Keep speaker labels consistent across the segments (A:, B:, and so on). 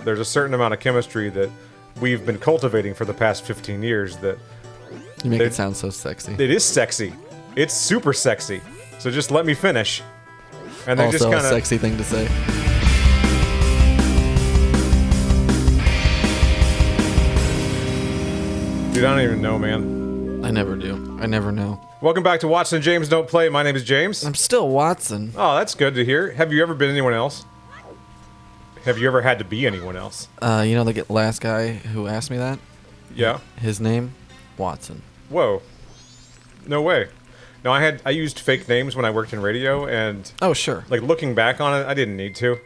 A: there's a certain amount of chemistry that we've been cultivating for the past 15 years that...
B: You make it sound so sexy.
A: It is sexy. It's super sexy. So just let me finish. And
B: Also
A: just kinda,
B: a sexy thing to say.
A: Dude, I don't even know, man.
B: I never do. I never know.
A: Welcome back to Watson&James Don't Play. My name is James.
B: I'm still Watson.
A: Oh, that's good to hear. Have you ever been anyone else? Have you ever had to be anyone else?
B: You know the last guy who asked me that?
A: Yeah.
B: His name? Watson.
A: Whoa. No way. No, I used fake names when I worked in radio, and
B: Oh, sure.
A: like looking back on it, I didn't need to.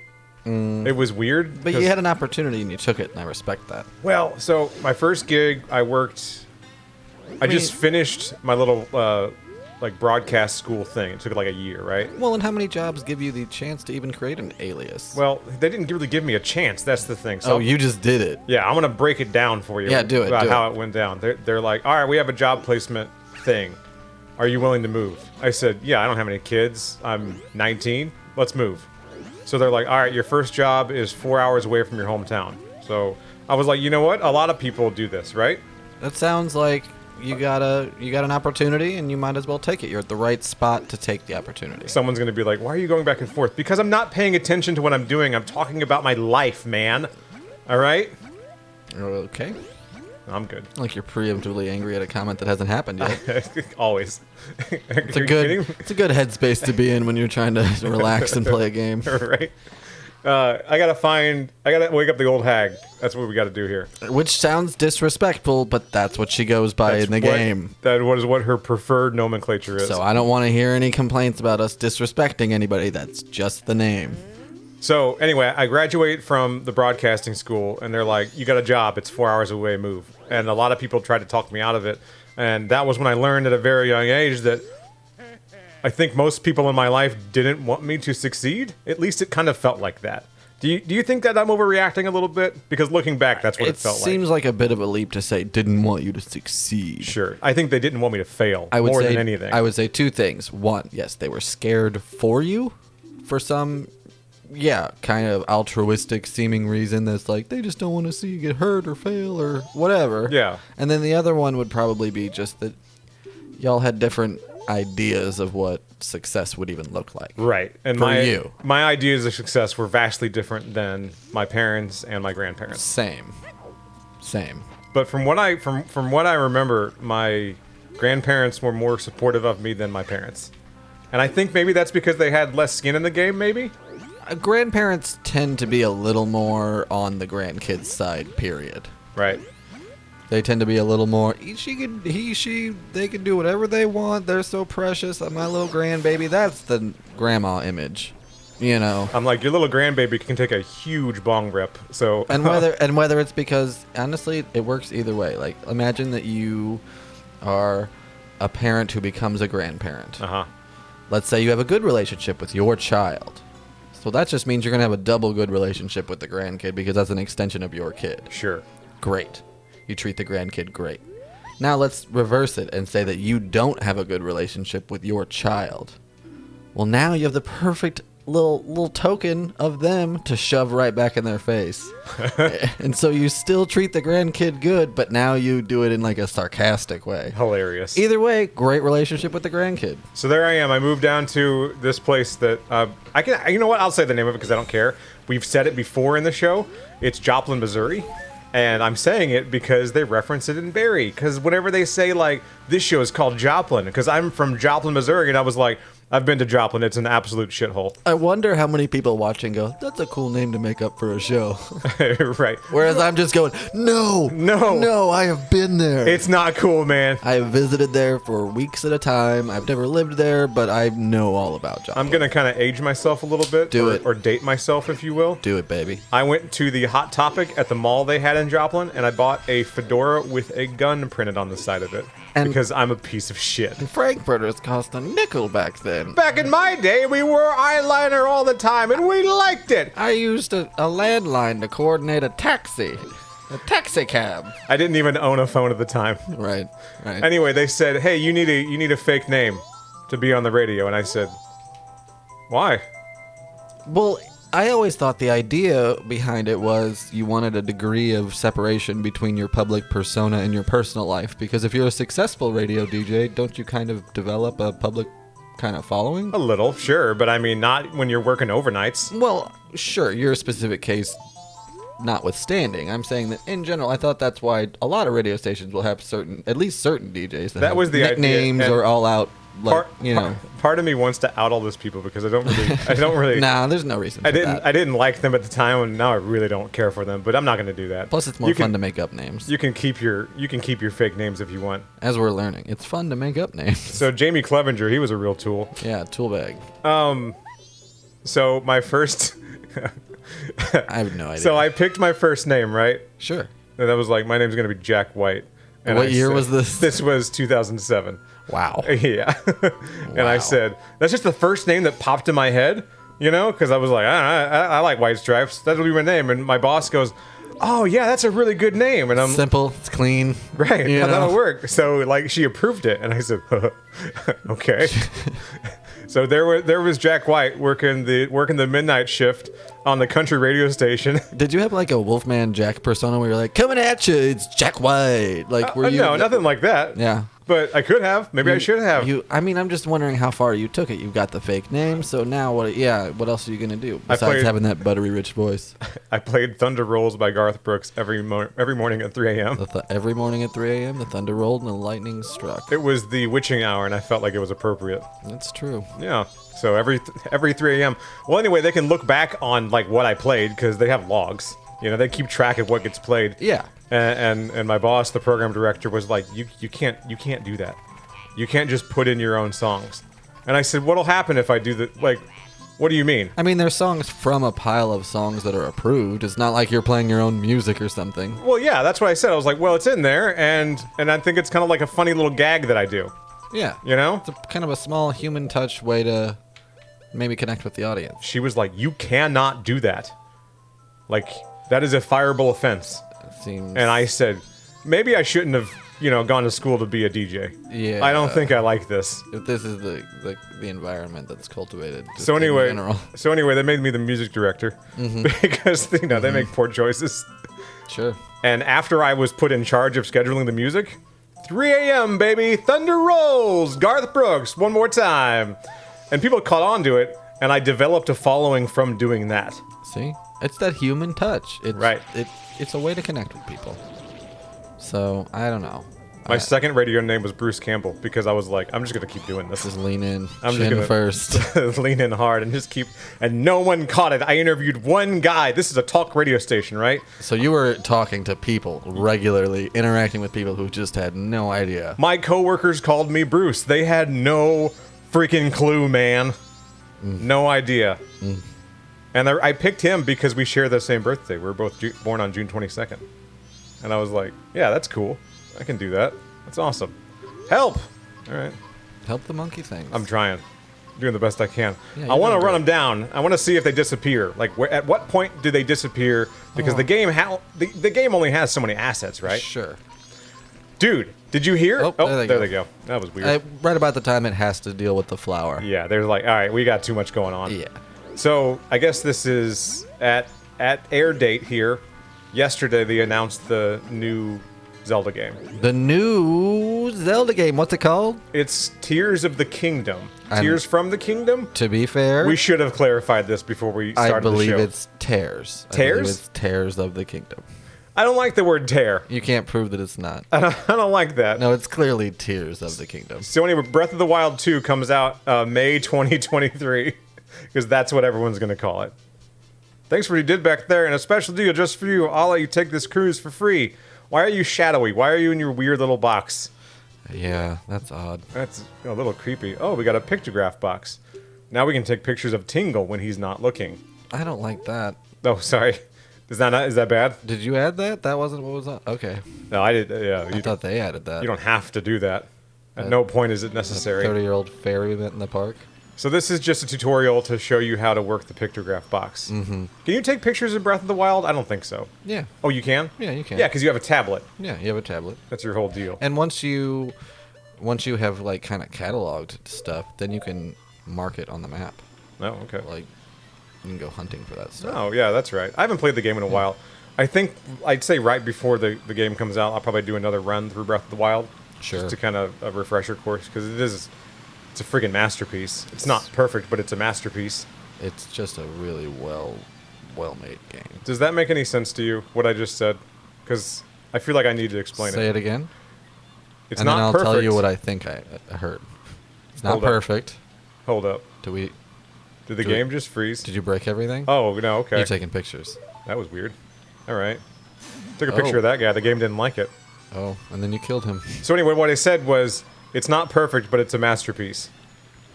A: It was weird.
B: But you had an opportunity and you took it, and I respect that.
A: Well, so my first gig, I just finished my little like broadcast school thing. It took like a year, right?
B: Well, and how many jobs give you the chance to even create an alias?
A: Well, they didn't really give me a chance. That's the thing. So
B: You just did it.
A: yeah, I'm gonna break it down for you.
B: Yeah, do it,
A: About
B: do
A: how it went down. They're like, all right, we have a job placement thing. Are you willing to move? I said, yeah. I don't have any kids. I'm 19. Let's move. So they're like, all right, your first job is 4 hours away from your hometown. So I was like, you know what? A lot of people do this, right?
B: That sounds like you got an opportunity, and you might as well take it. You're at the right spot to take the opportunity.
A: Someone's going to be like, why are you going back and forth? Because I'm not paying attention to what I'm doing. I'm talking about my life, man. All right?
B: Okay.
A: I'm good.
B: Like you're preemptively angry at a comment that hasn't happened yet.
A: Always.
B: It's a good headspace to be in when you're trying to relax and play a game.
A: Right? I gotta wake up the old hag. That's what we gotta do here.
B: Which sounds disrespectful, but that's what she goes by in the game.
A: That is what her preferred nomenclature is.
B: So I don't want to hear any complaints about us disrespecting anybody. That's just the name.
A: So anyway, I graduate from the broadcasting school, and they're like, you got a job. It's 4 hours away. Move. And a lot of people tried to talk me out of it. And that was when I learned at a very young age that I think most people in my life didn't want me to succeed. At least it kind of felt like that. Do you think that I'm overreacting a little bit? Because looking back, that's what it felt like.
B: It seems like a bit of a leap to say didn't want you to succeed.
A: Sure. I think they didn't want me to fail than anything.
B: I would say two things. One, yes, they were scared for you for some, kind of altruistic seeming reason that's like they just don't want to see you get hurt or fail or whatever.
A: Yeah.
B: And then the other one would probably be just that y'all had different ideas of what success would even look like.
A: Right. And
B: for
A: my ideas of success were vastly different than my parents and my grandparents.
B: Same.
A: But from what I remember, my grandparents were more supportive of me than my parents. And I think maybe that's because they had less skin in the game, maybe?
B: Grandparents tend to be a little more on the grandkids' side, period.
A: Right.
B: They tend to be a little more, they can do whatever they want. They're so precious. My little grandbaby, that's the grandma image, you know.
A: I'm like, your little grandbaby can take a huge bong rip, so.
B: and whether it's because, honestly, it works either way. Like, imagine that you are a parent who becomes a grandparent.
A: Uh-huh.
B: Let's say you have a good relationship with your child. So that just means you're going to have a double good relationship with the grandkid because that's an extension of your kid.
A: Sure.
B: Great. You treat the grandkid great. Now let's reverse it and say that you don't have a good relationship with your child. Well, now you have the perfect little token of them to shove right back in their face. And so you still treat the grandkid good, but now you do it in like a sarcastic way.
A: Hilarious.
B: Either way, great relationship with the grandkid.
A: So there I am. I moved down to this place that you know what? I'll say the name of it because I don't care. We've said it before in the show. It's Joplin, Missouri. And I'm saying it because they reference it in Barry. Because whenever they say, like, this show is called Joplin, because I'm from Joplin, Missouri, and I was like, I've been to Joplin. It's an absolute shithole.
B: I wonder how many people watching go, that's a cool name to make up for a show.
A: Right.
B: Whereas I'm just going, no, I have been there.
A: It's not cool, man.
B: I have visited there for weeks at a time. I've never lived there, but I know all about Joplin.
A: I'm going to kind of age myself a little bit. Or date myself, if you will.
B: Do it, baby.
A: I went to the Hot Topic at the mall they had in Joplin, and I bought a fedora with a gun printed on the side of it. Because I'm a piece of shit.
B: Frankfurters cost a nickel back then.
A: Back in my day, we wore eyeliner all the time, and we liked it.
B: I used a landline to coordinate a taxi cab.
A: I didn't even own a phone at the time.
B: Right.
A: Anyway, they said, hey, you need a fake name to be on the radio. And I said, why?
B: Well, I always thought the idea behind it was you wanted a degree of separation between your public persona and your personal life. Because if you're a successful radio DJ, don't you kind of develop a public kind of following?
A: A little, sure, but I mean, not when you're working overnights.
B: Well, sure, your specific case notwithstanding. I'm saying that in general, I thought that's why a lot of radio stations will have at least certain DJs that have
A: was the idea,
B: nicknames
A: and
B: or all out. Like,
A: Part of me wants to out all those people because I don't really.
B: Nah, there's no reason.
A: I didn't like them at the time, and now I really don't care for them. But I'm not going to do that.
B: Plus, it's more fun to make up names.
A: You can keep your fake names if you want.
B: As we're learning, it's fun to make up names.
A: So Jamie Clevenger, he was a real tool.
B: Yeah, tool bag.
A: So my first.
B: I have no idea.
A: So I picked my first name, right?
B: Sure.
A: And that was like, my name's going to be Jack White. And
B: what year was this?
A: This was 2007.
B: Wow.
A: Yeah. And I said, that's just the first name that popped in my head, because I was like, I like White Stripes. That'll be my name. And my boss goes, oh, yeah, that's a really good name. And I'm
B: simple, it's clean.
A: Right. Yeah, that'll work. So, like, she approved it. And I said, okay. So there was Jack White working the midnight shift on the country radio station.
B: Did you have like a Wolfman Jack persona where you're like, coming at you, it's Jack White? Like, were you?
A: No, nothing like that.
B: Yeah.
A: But I could have. Maybe I should have.
B: I'm just wondering how far you took it. You've got the fake name, so now what? Yeah, what else are you gonna do besides having that buttery rich voice?
A: I played Thunder Rolls by Garth Brooks every morning at 3 a.m.
B: Every morning at 3 a.m. the thunder rolled and the lightning struck.
A: It was the witching hour, and I felt like it was appropriate.
B: That's true.
A: Yeah. So every 3 a.m. Well, anyway, they can look back on like what I played because they have logs. They keep track of what gets played.
B: Yeah.
A: And my boss, the program director, was like, you can't do that. You can't just put in your own songs. And I said, what'll happen if I do that? Like, what do you mean?
B: I mean, there's songs from a pile of songs that are approved. It's not like you're playing your own music or something.
A: Well, yeah, that's what I said. I was like, well, it's in there, and I think it's kind of like a funny little gag that I do.
B: Yeah. It's kind of a small human touch way to maybe connect with the audience.
A: She was like, you cannot do that. Like, that is a fireable offense.
B: It seems...
A: And I said, maybe I shouldn't have, gone to school to be a DJ.
B: Yeah.
A: I don't think I like this.
B: If this is the environment that's cultivated.
A: So anyway, they made me the music director because they make poor choices.
B: Sure.
A: And after I was put in charge of scheduling the music, 3 a.m. baby, Thunder Rolls, Garth Brooks, one more time, and people caught on to it, and I developed a following from doing that.
B: See, it's that human touch. It's a way to connect with people. So I don't know.
A: My second radio name was Bruce Campbell because I was like, I'm just gonna keep doing this.
B: Just lean in.
A: I'm
B: just
A: gonna
B: first.
A: Lean in hard and just keep. And no one caught it. I interviewed one guy. This is a talk radio station, right?
B: So you were talking to people regularly, interacting with people who just had no idea.
A: My coworkers called me Bruce. They had no freaking clue, man. No idea. And I picked him because we share the same birthday. We were both born on June 22nd. And I was like, yeah, that's cool. I can do that. That's awesome. Help! All right.
B: Help the monkey things.
A: I'm trying. Doing the best I can.
B: Yeah,
A: I want to run them down. I want to see if they disappear. Like, at what point do they disappear? Because the game the game only has so many assets, right?
B: Sure.
A: Dude, did you hear?
B: There
A: they go. That was weird.
B: Right about the time it has to deal with the flower.
A: Yeah, they're like, all right, we got too much going on.
B: Yeah.
A: So I guess this is at air date here. Yesterday they announced the new Zelda game.
B: The new Zelda game. What's it called?
A: It's Tears of the Kingdom. Tears from the Kingdom?
B: To be fair,
A: we should have clarified this before we started the show.
B: I believe it's Tears.
A: Tears?
B: It's Tears of the Kingdom.
A: I don't like the word tear.
B: You can't prove that it's not.
A: I don't like that.
B: No, it's clearly Tears of the Kingdom.
A: So anyway, Breath of the Wild 2 comes out May 2023 because that's what everyone's going to call it. Thanks for what you did back there, and a special deal just for you. I'll let you take this cruise for free. Why are you shadowy? Why are you in your weird little box?
B: Yeah, that's odd.
A: That's a little creepy. Oh, we got a pictograph box. Now we can take pictures of Tingle when he's not looking.
B: I don't like that.
A: Oh, sorry. Is that bad?
B: Did you add that? That wasn't what was on? Okay.
A: No, I did. Yeah,
B: I thought they added that.
A: You don't have to do that. At no point is it necessary.
B: 30-year-old fairy met in the park.
A: So this is just a tutorial to show you how to work the pictograph box. Mm-hmm. Can you take pictures of Breath of the Wild? I don't think so.
B: Yeah.
A: Oh, you can?
B: Yeah, you can.
A: Yeah, because you have a tablet.
B: Yeah, you have a tablet.
A: That's your whole deal.
B: And once you have like kind of cataloged stuff, then you can mark it on the map.
A: Oh, okay.
B: Like can go hunting for that stuff.
A: Oh, yeah, that's right. I haven't played the game in a while. I think I'd say right before the game comes out, I'll probably do another run through Breath of the Wild.
B: Sure.
A: Just to kind of a refresher course, because it's a friggin' masterpiece. It's not perfect, but it's a masterpiece.
B: It's just a really well-made game.
A: Does that make any sense to you, what I just said? Because I feel like I need to explain
B: Say it again.
A: It's
B: and
A: not
B: then I'll
A: perfect.
B: tell you what I think I heard. It's not
A: Hold up.
B: perfect.
A: Hold up.
B: Did
A: the game just freeze?
B: Did you break everything?
A: Oh, no, okay.
B: You're taking pictures.
A: That was weird. All right. Took a picture of that guy. The game didn't like it.
B: Oh, and then you killed him.
A: So anyway, what I said was, it's not perfect, but it's a masterpiece.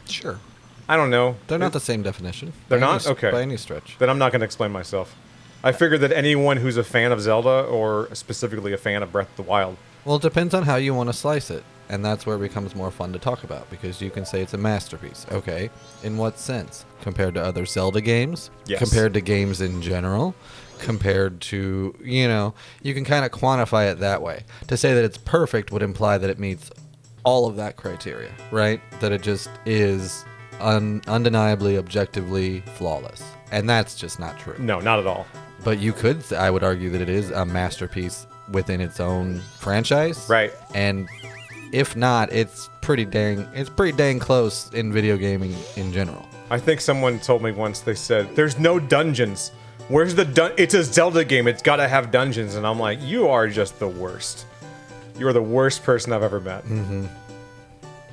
B: Sure.
A: I don't know.
B: They're not the same definition.
A: They're
B: by
A: not?
B: any-
A: Okay.
B: By any stretch.
A: Then I'm not going to explain myself. I figured that anyone who's a fan of Zelda, or specifically a fan of Breath of the Wild.
B: Well, it depends on how you want to slice it. And that's where it becomes more fun to talk about, because you can say it's a masterpiece. Okay. In what sense? Compared to other Zelda games?
A: Yes.
B: Compared to games in general? Compared to, you can kind of quantify it that way. To say that it's perfect would imply that it meets all of that criteria, right? That it just is undeniably, objectively flawless. And that's just not true.
A: No, not at all.
B: But you could, I would argue that it is a masterpiece within its own franchise.
A: Right.
B: And if not, it's pretty dang close in video gaming in general.
A: I think someone told me once, they said, there's no dungeons. Where's the It's a Zelda game. It's got to have dungeons. And I'm like, you are just the worst. You are the worst person I've ever met.
B: Mm-hmm.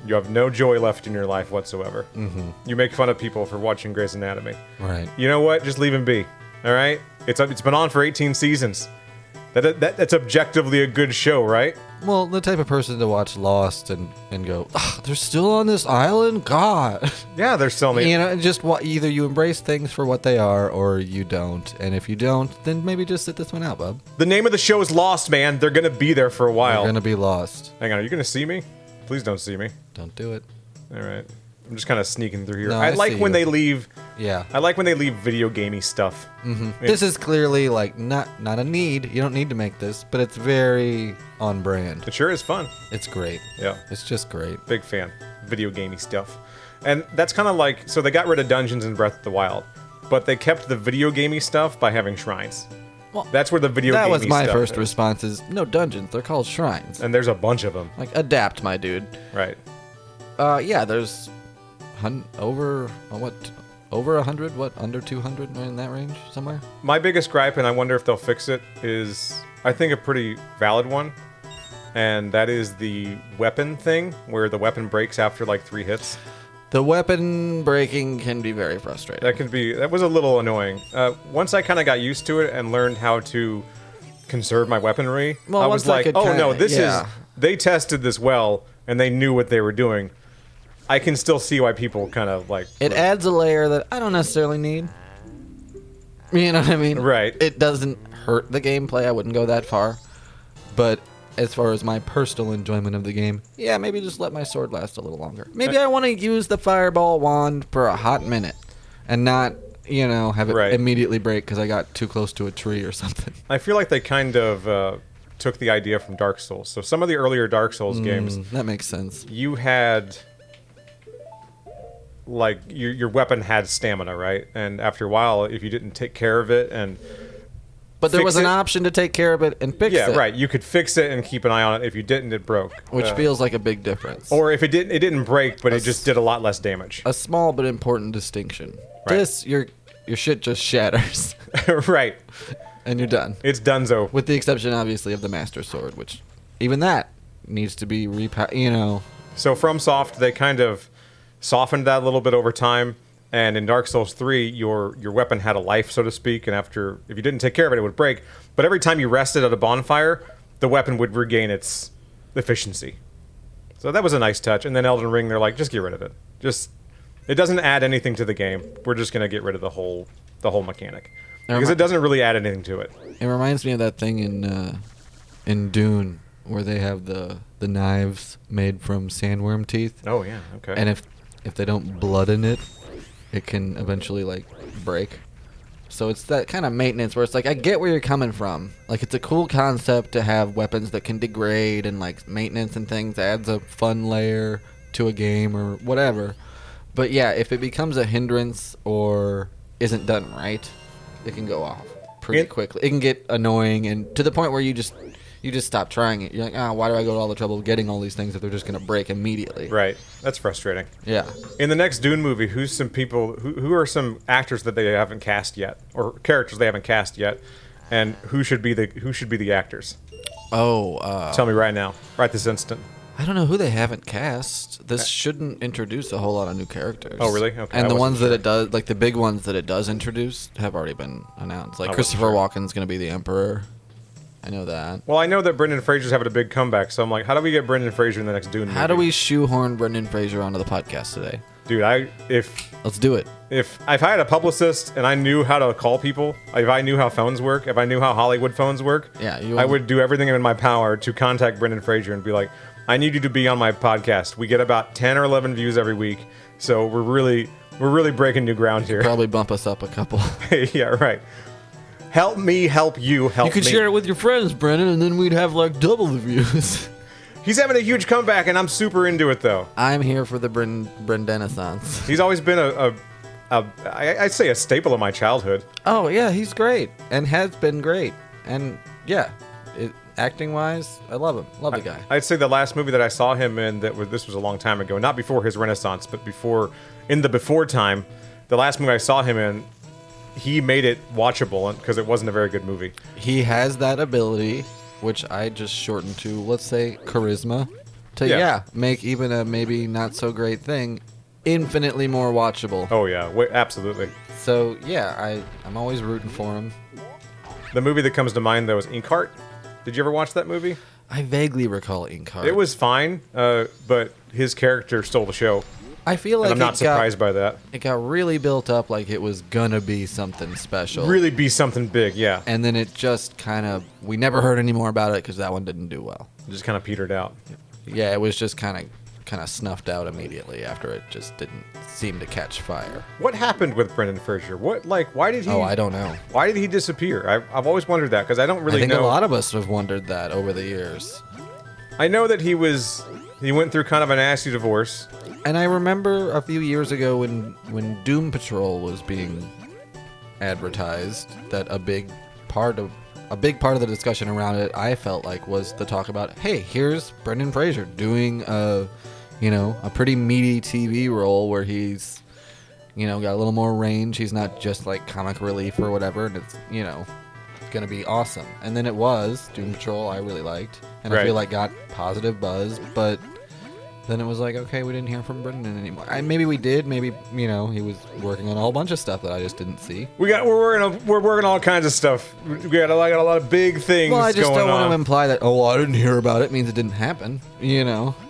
A: You have no joy left in your life whatsoever.
B: Mm-hmm.
A: You make fun of people for watching Grey's Anatomy.
B: Right.
A: You know what? Just leave him be. All right? It's been on for 18 seasons. That's objectively a good show, right?
B: Well, the type of person to watch Lost and go, they're still on this island? God.
A: Yeah, they're still
B: Either you embrace things for what they are or you don't. And if you don't, then maybe just sit this one out, bub.
A: The name of the show is Lost, man. They're going to be there for a while.
B: They're going to be lost.
A: Hang on, are you going to see me? Please don't see me.
B: Don't do it.
A: All right. I'm just kind of sneaking through here.
B: No,
A: I
B: I
A: like
B: see
A: when
B: you.
A: they leave.
B: Yeah.
A: I like when they leave video gamey stuff.
B: Mm-hmm. This is clearly like not a need. You don't need to make this, but it's very on brand.
A: It sure is fun.
B: It's great.
A: Yeah.
B: It's just great.
A: Big fan. Video gamey stuff. And that's kind of like, so they got rid of dungeons in Breath of the Wild, but they kept the video gamey stuff by having shrines.
B: Well,
A: That's where the video gamey
B: that was my
A: stuff
B: first
A: is.
B: response is, no dungeons, they're called shrines.
A: And there's a bunch of them.
B: Like, adapt, my dude.
A: Right.
B: Yeah, there's over 100, what, under 200 in that range somewhere?
A: My biggest gripe, and I wonder if they'll fix it, is I think a pretty valid one. And that is the weapon thing, where the weapon breaks after like 3 hits.
B: The weapon breaking can be very frustrating.
A: That was a little annoying. Once I kind of got used to it and learned how to conserve my weaponry,
B: Well,
A: I
B: once
A: was
B: I
A: like,
B: could
A: oh no,
B: kinda-
A: they tested this well, and they knew what they were doing. I can still see why people kind of like...
B: It adds a layer that I don't necessarily need. You know what I mean?
A: Right.
B: It doesn't hurt the gameplay. I wouldn't go that far. But as far as my personal enjoyment of the game, yeah, maybe just let my sword last a little longer. Maybe I want to use the fireball wand for a hot minute and not, have it
A: Right.
B: immediately break because I got too close to a tree or something.
A: I feel like they kind of took the idea from Dark Souls. So some of the earlier Dark Souls games,
B: That makes sense.
A: you had... like your weapon had stamina, right? And after a while, if you didn't take care of it and
B: But there
A: fix
B: was an
A: it-
B: option to take care of it and fix it.
A: yeah, right, you could fix it and keep an eye on it. If you didn't, it broke.
B: Which feels like a big difference.
A: or if it didn't break, but it just did a lot less damage.
B: A small but important distinction.
A: Right.
B: This, your shit just shatters.
A: Right,
B: And you're done.
A: it's donezo.
B: With the exception, obviously, of the Master Sword, which even that needs to be
A: So FromSoft, they kind of softened that a little bit over time. And in Dark Souls 3, your weapon had a life, so to speak. And if you didn't take care of it, it would break. But every time you rested at a bonfire, the weapon would regain its efficiency. So that was a nice touch. And then Elden Ring, they're like, just get rid of it. It doesn't add anything to the game. We're just gonna get rid of the whole mechanic because it doesn't really add anything to it.
B: It reminds me of that thing in Dune where they have the knives made from sandworm teeth.
A: Oh yeah, okay.
B: And if they don't blood in it, it can eventually break. So it's that kind of maintenance where it's like, I get where you're coming from. Like, it's a cool concept to have weapons that can degrade, and maintenance and things adds a fun layer to a game or whatever. But yeah, if it becomes a hindrance or isn't done right, it can go off pretty quickly. It can get annoying and to the point where you just stop trying it. You're like, why do I go to all the trouble of getting all these things if they're just going to break immediately?
A: Right. That's frustrating.
B: Yeah.
A: In the next Dune movie, who are some actors that they haven't cast yet, or characters they haven't cast yet, and who should be the actors? Tell me right now, right this instant.
B: I don't know who they haven't cast. This shouldn't introduce a whole lot of new characters.
A: Oh, really? Okay.
B: And the ones that it does, like the big ones that it does introduce, have already been announced. Like Christopher Walken's going to be the Emperor. I know that.
A: Well, I know that Brendan Fraser's having a big comeback, so I'm like, how do we get Brendan Fraser in the next Dune movie?
B: How do we shoehorn Brendan Fraser onto the podcast today?
A: Dude,
B: let's do it.
A: If I had a publicist and I knew how to call people, if I knew how phones work, if I knew how Hollywood phones work, I would do everything in my power to contact Brendan Fraser and be like, I need you to be on my podcast. We get about 10 or 11 views every week, so we're really breaking new ground here.
B: Probably bump us up a couple.
A: Yeah, right. Help me, help you, help me.
B: You could share it with your friends, Brendan, and then we'd have like double the views.
A: He's having a huge comeback, and I'm super into it, though.
B: I'm here for the Brendaneссance.
A: He's always been I'd say a staple of my childhood.
B: Oh, yeah, he's great, and has been great. And, yeah, acting-wise, I love him. Love the guy.
A: I'd say the last movie that I saw him in, this was a long time ago, not before his Renaissance, but in the before time, the last movie I saw him in, he made it watchable because it wasn't a very good movie.
B: He has that ability, which I just shortened to, let's say, charisma, to make even a maybe not so great thing infinitely more watchable.
A: Oh yeah, absolutely.
B: So yeah, I'm always rooting for him.
A: The movie that comes to mind though is Inkheart. Did you ever watch that movie?
B: I vaguely recall Inkheart.
A: It was fine, but his character stole the show.
B: I feel like
A: I'm not surprised by that.
B: It got really built up like it was gonna be something special.
A: Really be something big, yeah.
B: And then it just we never heard any more about it because that one didn't do well.
A: It just kind of petered out.
B: Yeah, it was just kind of snuffed out immediately after it just didn't seem to catch fire.
A: What happened with Brendan Fraser? Why did he?
B: Oh, I don't know.
A: Why did he disappear? I've always wondered that because I don't really know.
B: I think a lot of us have wondered that over the years.
A: I know that he went through kind of a nasty divorce.
B: And I remember a few years ago when Doom Patrol was being advertised, that a big part of the discussion around it, I felt like, was the talk about, hey, here's Brendan Fraser doing a pretty meaty TV role where he's, got a little more range. He's not just like comic relief or whatever, and it's, gonna be awesome. And then it was Doom Patrol. I really liked, and I feel like got positive buzz, but then it was like, okay, we didn't hear from Brendan anymore. Maybe we did. Maybe he was working on a whole bunch of stuff that I just didn't see.
A: We're working on all kinds of stuff. We got a lot of big things.
B: Well, I just
A: going
B: don't want
A: on.
B: to imply that. Oh, I didn't hear about it. Means it didn't happen.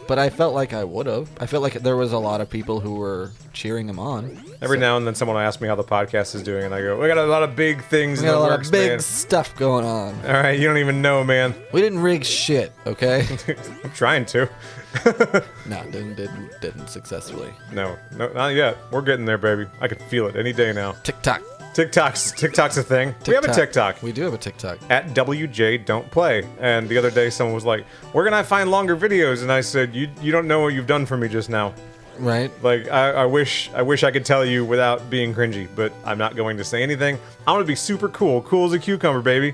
B: But I felt like I would have. I felt like there was a lot of people who were cheering him on.
A: Every now and then, someone will ask me how the podcast is doing, and I go, "We got a lot of big things in the works, man.
B: We got a lot of big stuff going on."
A: All right, you don't even know, man.
B: We didn't rig shit, okay?
A: I'm trying to.
B: No, didn't successfully.
A: No, not yet. We're getting there, baby. I can feel it any day now.
B: TikTok.
A: TikTok's a thing. We have a TikTok.
B: We do have a TikTok.
A: At WJ Don't Play. And the other day, someone was like, "Where can I find longer videos?" And I said, "You don't know what you've done for me just now."
B: Right.
A: Like I wish I could tell you without being cringy, but I'm not going to say anything. I'm gonna be super cool as a cucumber, baby.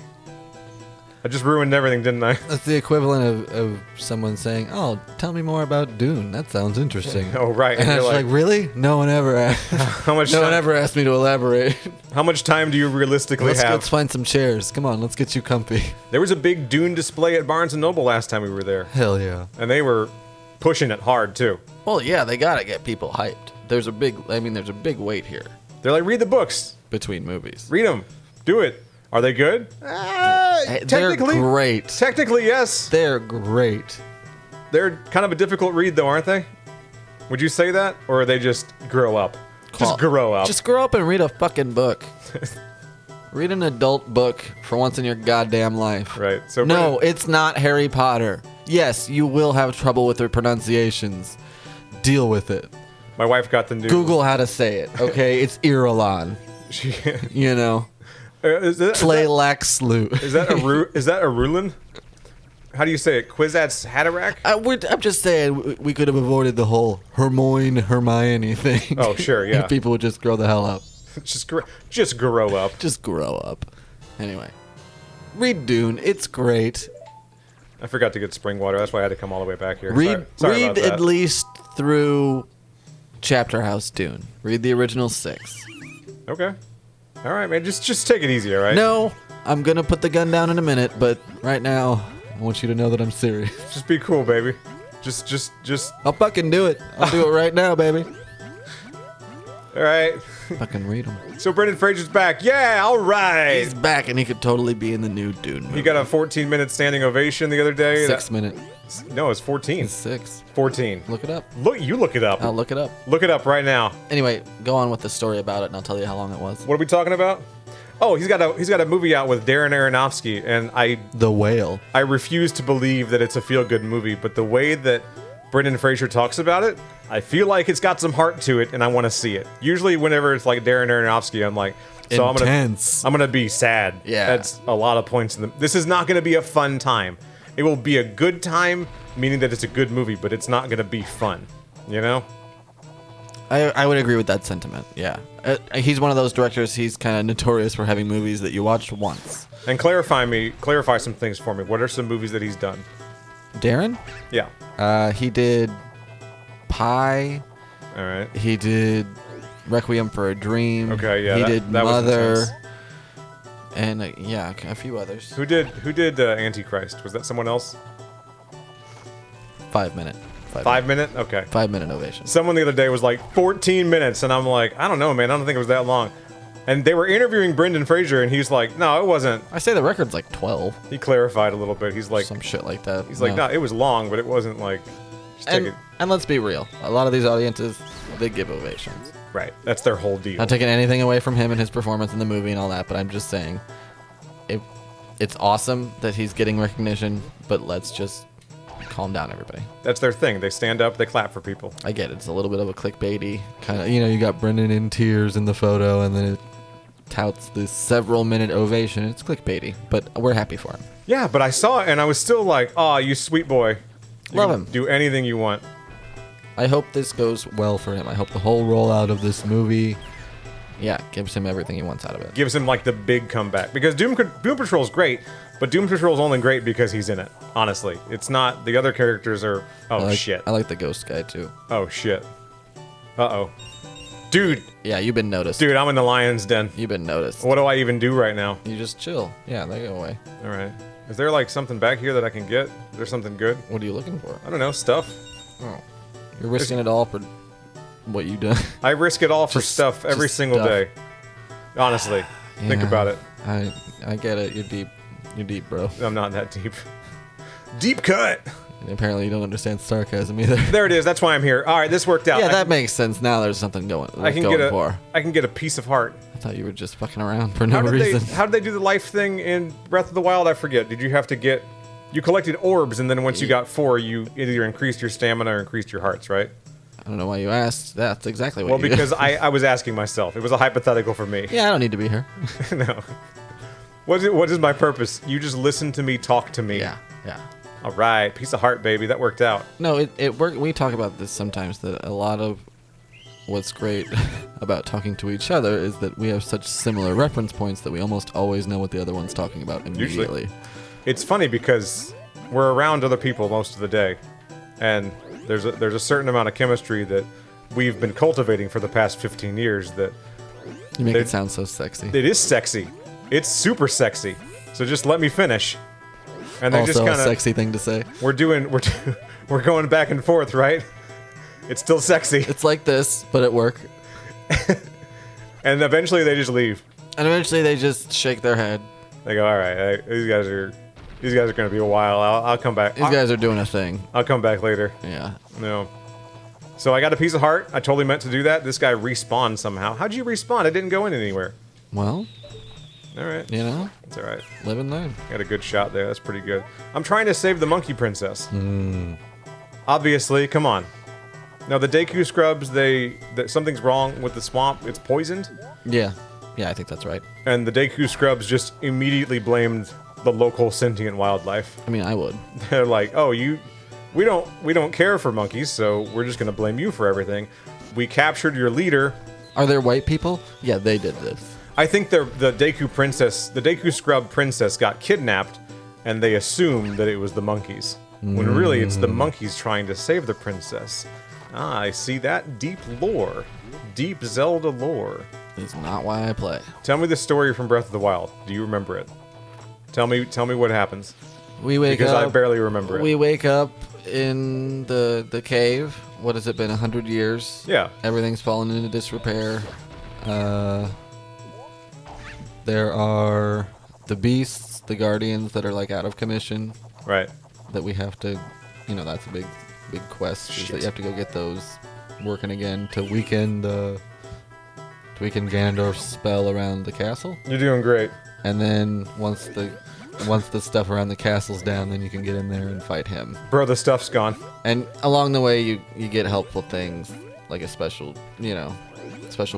A: I just ruined everything, didn't I?
B: That's the equivalent of someone saying, "Oh, tell me more about Dune. That sounds interesting."
A: Oh, right.
B: And I was like, "Really? No one ever asked. No one ever asked me to elaborate."
A: How much time do you realistically have?
B: Let's find some chairs. Come on, let's get you comfy.
A: There was a big Dune display at Barnes & Noble last time we were there.
B: Hell yeah.
A: And they were pushing it hard, too.
B: Well, yeah, they gotta get people hyped. There's a big wait here.
A: They're like, read the books.
B: Between movies.
A: Read them. Do it. Are they good?
B: They're great.
A: Technically, yes.
B: They're great.
A: They're kind of a difficult read, though, aren't they? Would you say that? Or are they just grow up? Just grow up.
B: Just grow up and read a fucking book. Read an adult book for once in your goddamn life.
A: Right. So
B: no, it's not Harry Potter. Yes, you will have trouble with their pronunciations. Deal with it.
A: My wife got the new...
B: Google how to say it, okay? It's Irulan. Tleilaxlu.
A: Is that a Rulin? How do you say it? Kwisatz Haderach?
B: I'm just saying we could have avoided the whole Hermione thing.
A: Oh, sure, yeah.
B: If people would just grow the hell up.
A: Just grow up.
B: Just grow up. Anyway, read Dune. It's great.
A: I forgot to get spring water. That's why I had to come all the way back here.
B: Read
A: Sorry about that.
B: at least through Chapter House Dune. Read the original 6.
A: Okay. All right, man. Just take it easy, all right?
B: No, I'm gonna put the gun down in a minute, but right now, I want you to know that I'm serious.
A: Just be cool, baby. Just.
B: I'll fucking do it. I'll do it right now, baby.
A: All right.
B: Fucking read them.
A: So Brendan Fraser's back. Yeah, all right.
B: He's back, and he could totally be in the new Dune movie.
A: He got a 14-minute standing ovation the other day.
B: 6 minute.
A: No, it's 14.
B: It's 6.
A: 14.
B: Look it up.
A: You look it up.
B: I'll look it up.
A: Look it up right now.
B: Anyway, go on with the story about it, and I'll tell you how long it was.
A: What are we talking about? Oh, he's got a movie out with Darren Aronofsky, and
B: The Whale.
A: I refuse to believe that it's a feel-good movie, but the way that Brendan Fraser talks about it, I feel like it's got some heart to it, and I want to see it. Usually, whenever it's like Darren Aronofsky, I'm like, so
B: Intense.
A: I'm gonna be sad.
B: Yeah.
A: That's a lot of points in the. This is not gonna be a fun time. It will be a good time, meaning that it's a good movie, but it's not gonna be fun. You know?
B: I would agree with that sentiment. Yeah, he's one of those directors. He's kind of notorious for having movies that you watch once.
A: And clarify some things for me. What are some movies that he's done?
B: Darren?
A: Yeah.
B: He did Pi.
A: All right.
B: He did Requiem for a Dream.
A: Okay, yeah,
B: He
A: that-
B: did
A: that was
B: Mother.
A: intense.
B: And yeah, a few others.
A: Who did Antichrist? Was that someone else?
B: 5 minute.
A: 5 minute? Okay.
B: 5 minute ovation.
A: Someone the other day was like 14 minutes, and I'm like, I don't know, man. I don't think it was that long. And they were interviewing Brendan Fraser, and he's like, no, it wasn't.
B: I say the record's like 12.
A: He clarified a little bit. He's like,
B: Some shit like that.
A: he's like, no, it was long, but it wasn't like. Just take it.
B: And let's be real. A lot of these audiences, they give ovations.
A: Right. That's their whole deal.
B: Not taking anything away from him and his performance in the movie and all that, but I'm just saying, it's awesome that he's getting recognition, but let's just calm down, everybody.
A: That's their thing. They stand up, they clap for people.
B: I get it. It's a little bit of a clickbaity kind of, you got Brendan in tears in the photo, and then it touts this several-minute ovation. It's clickbaity, but we're happy for him.
A: Yeah, but I saw it, and I was still like, oh, you sweet boy. You
B: Love
A: can
B: him.
A: Do anything you want.
B: I hope this goes well for him. I hope the whole rollout of this movie, gives him everything he wants out of it.
A: Gives him like the big comeback. Because Doom Patrol's great, but Doom Patrol's only great because he's in it. Honestly, it's not. The other characters are. Oh shit.
B: I like the ghost guy too.
A: Oh shit. Uh-oh. Dude,
B: Yeah, you've been noticed.
A: I'm in the lion's den.
B: You've been noticed.
A: What do I even do right now?
B: You just chill. Yeah, they go away.
A: All right. Is there like something back here that I can get? Is there something good?
B: What are you looking for?
A: I don't know, stuff.
B: Oh, you're risking it all for what you do.
A: I risk it all for
B: Just-
A: stuff every
B: just
A: single
B: stuff.
A: day. Honestly. Think
B: Yeah,
A: about it.
B: I get it. You're deep. You're deep, bro.
A: I'm not that deep. Deep cut.
B: And apparently, you don't understand sarcasm either.
A: There it is. That's why I'm here. All right, this worked out.
B: Yeah,
A: I
B: that
A: can-
B: makes sense. Now there's something going.
A: I can
B: going
A: get
B: for.
A: I can get a piece of heart.
B: I thought you were just fucking around for no
A: How did
B: reason.
A: how did they do the life thing in Breath of the Wild? I forget. Did you have to get? You collected orbs, and then once you got 4, you either increased your stamina or increased your hearts, right?
B: I don't know why you asked. That's exactly what.
A: Well,
B: you
A: because
B: did.
A: I was asking myself. It was a hypothetical for me.
B: Yeah, I don't need to be here.
A: No. What is my purpose? You just listen to me talk to me.
B: Yeah.
A: All right, piece of heart, baby. That worked out.
B: No, it worked. We talk about this sometimes, that a lot of what's great about talking to each other is that we have such similar reference points that we almost always know what the other one's talking about immediately.
A: It's funny because we're around other people most of the day, and there's a certain amount of chemistry that we've been cultivating for the past 15 years that
B: You make it sound so sexy.
A: it is sexy. It's super sexy. So just let me finish. And they're
B: Also
A: just kind
B: a
A: of
B: sexy thing to say.
A: we're going back and forth, right? It's still sexy.
B: It's like this, but at work.
A: And eventually they just leave.
B: And eventually they just shake their head.
A: They go, all right, these guys are going to be a while. I'll come back.
B: These guys are doing a thing.
A: I'll come back later.
B: Yeah.
A: No. So I got a piece of heart. I totally meant to do that. This guy respawned somehow. How'd you respawn? It didn't go in anywhere.
B: Well,
A: All right. It's all right.
B: live and learn.
A: Got a good shot there. That's pretty good. I'm trying to save the monkey princess. Obviously, come on. Now the Deku scrubs, something's wrong with the swamp. It's poisoned,
B: Yeah. Yeah, I think that's right.
A: and the Deku scrubs just immediately blamed the local sentient wildlife.
B: I mean, I would.
A: They're like, "Oh, we don't care for monkeys, so we're just gonna blame you for everything. We captured your leader,
B: Are there white people? Yeah, they did this.
A: I think the Deku Scrub princess got kidnapped, and they assumed that it was the monkeys. When really it's the monkeys trying to save the princess. Ah, I see that. Deep lore. Deep Zelda lore.
B: It's not why I play.
A: Tell me the story from Breath of the Wild. Do you remember it? Tell me what happens.
B: We wake
A: Because
B: up.
A: I barely remember it.
B: We wake up in the cave. What has it been? 100 years.
A: Yeah.
B: Everything's fallen into disrepair. There are the beasts, the guardians that are like out of commission.
A: Right.
B: That we have to, that's a big quest. Is that you have to go get those working again to weaken Ganondorf's spell around the castle.
A: You're doing great.
B: And then once the stuff around the castle's down, then you can get in there and fight him.
A: Bro, the stuff's gone.
B: And along the way, you get helpful things like a special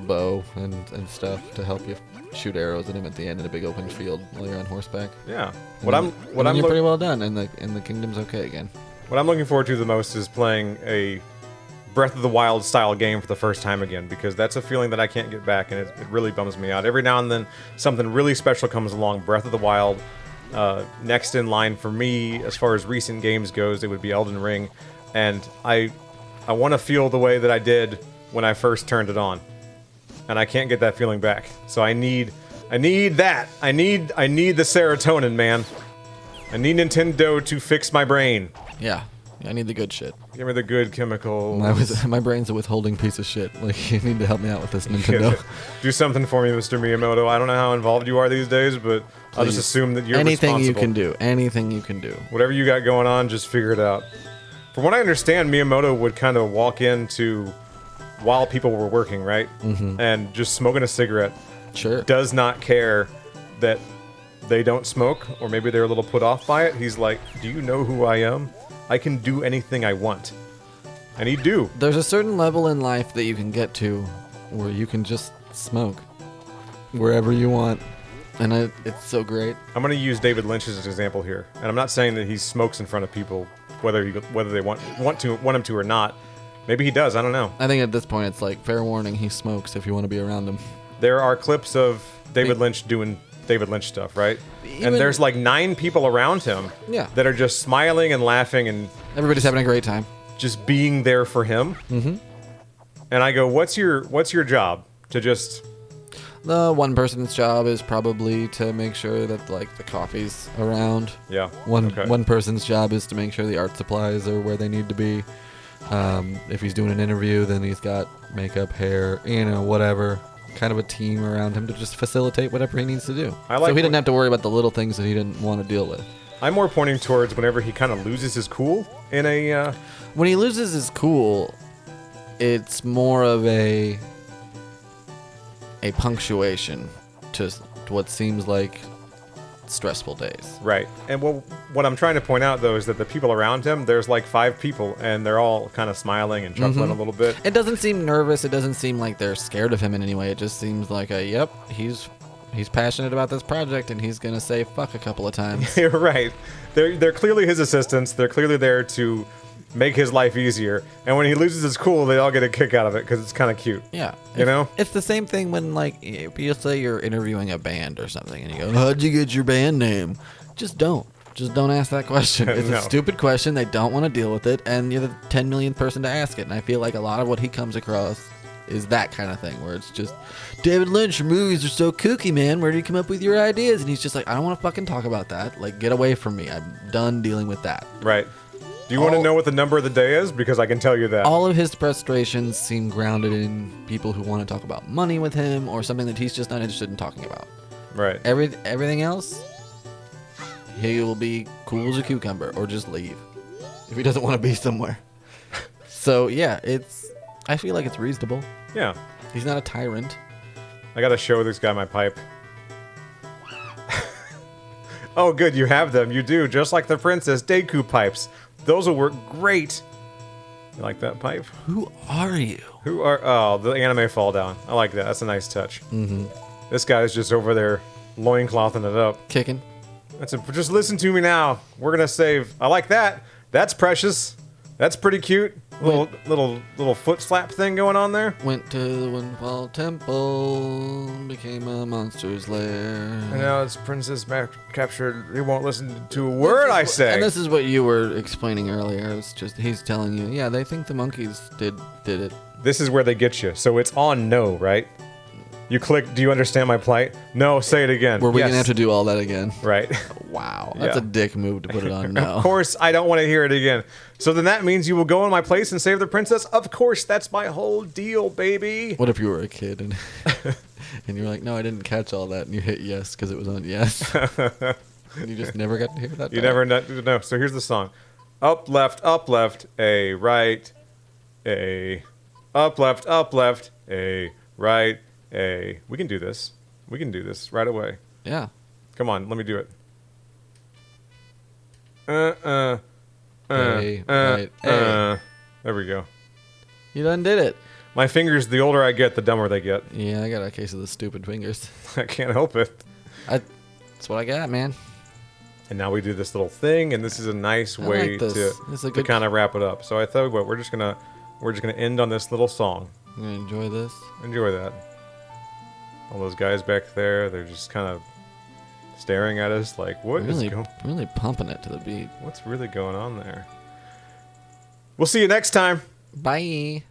B: bow and stuff to help you shoot arrows at him at the end in a big open field while you're on horseback.
A: Yeah.
B: You're pretty well done, and the kingdom's okay again.
A: What I'm looking forward to the most is playing a Breath of the Wild style game for the first time again, because that's a feeling that I can't get back, and it really bums me out. Every now and then, something really special comes along. Breath of the Wild. Next in line for me, as far as recent games goes, it would be Elden Ring, and I want to feel the way that I did when I first turned it on, and I can't get that feeling back. So I need that. I need the serotonin, man. I need Nintendo to fix my brain.
B: Yeah, I need the good shit.
A: Give me the good chemicals.
B: My brain's a withholding piece of shit. Like, you need to help me out with this, Nintendo.
A: Do something for me, Mr. Miyamoto. I don't know how involved you are these days, but please. I'll just assume that you're
B: Anything
A: responsible.
B: Anything you can do.
A: Whatever you got going on, just figure it out. From what I understand, Miyamoto would kind of walk into while people were working, right? Mm-hmm. And just smoking a cigarette.
B: Sure.
A: Does not care that they don't smoke, or maybe they're a little put off by it. He's like, do you know who I am? I can do anything I want. And he'd do.
B: There's a certain level in life that you can get to where you can just smoke wherever you want. And it's so great.
A: I'm going to use David Lynch as an example here. And I'm not saying that he smokes in front of people, whether they want him to or not. Maybe he does. I don't know.
B: I think at this point it's like, fair warning, he smokes if you want to be around him.
A: There are clips of David Lynch doing David Lynch stuff, right? And there's like 9 people around him that are just smiling and laughing and
B: everybody's having a great time,
A: just being there for him. Mm-hmm. And I go, what's your job? To just...
B: The one person's job is probably to make sure that like the coffee's around.
A: Yeah.
B: One person's job is to make sure the art supplies are where they need to be. If he's doing an interview, then he's got makeup, hair, whatever. Kind of a team around him to just facilitate whatever he needs to do. So he didn't have to worry about the little things that he didn't want to deal with.
A: I'm more pointing towards whenever he kind of loses his cool in a...
B: When he loses his cool, it's more of a punctuation to what seems like stressful days.
A: Right. And what I'm trying to point out, though, is that the people around him, there's like 5 people, and they're all kind of smiling and chuckling a little bit.
B: It doesn't seem nervous. It doesn't seem like they're scared of him in any way. It just seems like he's passionate about this project, and he's going to say fuck a couple of times.
A: You're right. They're clearly his assistants. They're clearly there to make his life easier. And when he loses his cool, they all get a kick out of it because it's kind of cute.
B: Yeah.
A: You know?
B: It's the same thing when, like, you say you're interviewing a band or something, and you go, how'd you get your band name? Just don't ask that question. It's
A: No.
B: a stupid question. They don't want to deal with it, and you're the 10 millionth person to ask it. And I feel like a lot of what he comes across is that kind of thing, where it's just, David Lynch, your movies are so kooky, man. Where do you come up with your ideas? And he's just like, I don't want to fucking talk about that. Like, get away from me. I'm done dealing with that.
A: Right. Do you want to know what the number of the day is? Because I can tell you that.
B: All of his frustrations seem grounded in people who want to talk about money with him or something that he's just not interested in talking about.
A: Right.
B: Everything else, he will be cool as a cucumber or just leave if he doesn't want to be somewhere. So, yeah, I feel like it's reasonable.
A: Yeah.
B: He's not a tyrant.
A: I got to show this guy my pipe. Oh, good, you have them. You do, just like the Princess Deku pipes. Those will work great. You like that pipe?
B: Who are you?
A: Oh, the anime fall down. I like that. That's a nice touch. Mm-hmm. This guy's just over there loinclothing it up.
B: Kicking.
A: Just listen to me now. We're going to save. I like that. That's precious. That's pretty cute. little foot slap thing going on there.
B: Went to the Windfall Temple, became a monster's lair.
A: And now it's Princess captured. He won't listen to a word I say.
B: And this is what you were explaining earlier. It's just he's telling you, yeah, they think the monkeys did it.
A: This is where they get you. So it's on no, right? You click, do you understand my plight? No, say it again.
B: Were we
A: Yes.
B: going to have to do all that again?
A: Right.
B: Wow. That's
A: Yeah.
B: a dick move to put it on no.
A: Of course, I don't want to hear it again. So then that means you will go in my place and save the princess? Of course, that's my whole deal, baby.
B: What if you were a kid and and you're like, no, I didn't catch all that, and you hit yes because it was on yes. And you just never got to hear that.
A: You
B: back.
A: never know. So here's the song. Up, left, a, right, a. Up, left, a, right, a. We can do this. We can do this right away.
B: Yeah.
A: Come on, let me do it.
B: A, right, A.
A: There we go.
B: You done did it.
A: My fingers, the older I get, the dumber they get.
B: Yeah, I got a case of the stupid fingers.
A: I can't help it.
B: That's what I got, man.
A: And now we do this little thing, and this is a nice
B: I
A: way
B: like this. This is a
A: to
B: good-
A: kind of wrap it up. So I thought, what we're just gonna end on this little song.
B: I'm gonna enjoy this.
A: Enjoy that. All those guys back there, they're just kind of staring at us like,
B: Really pumping it to the beat.
A: what's really going on there? We'll see you next time.
B: Bye.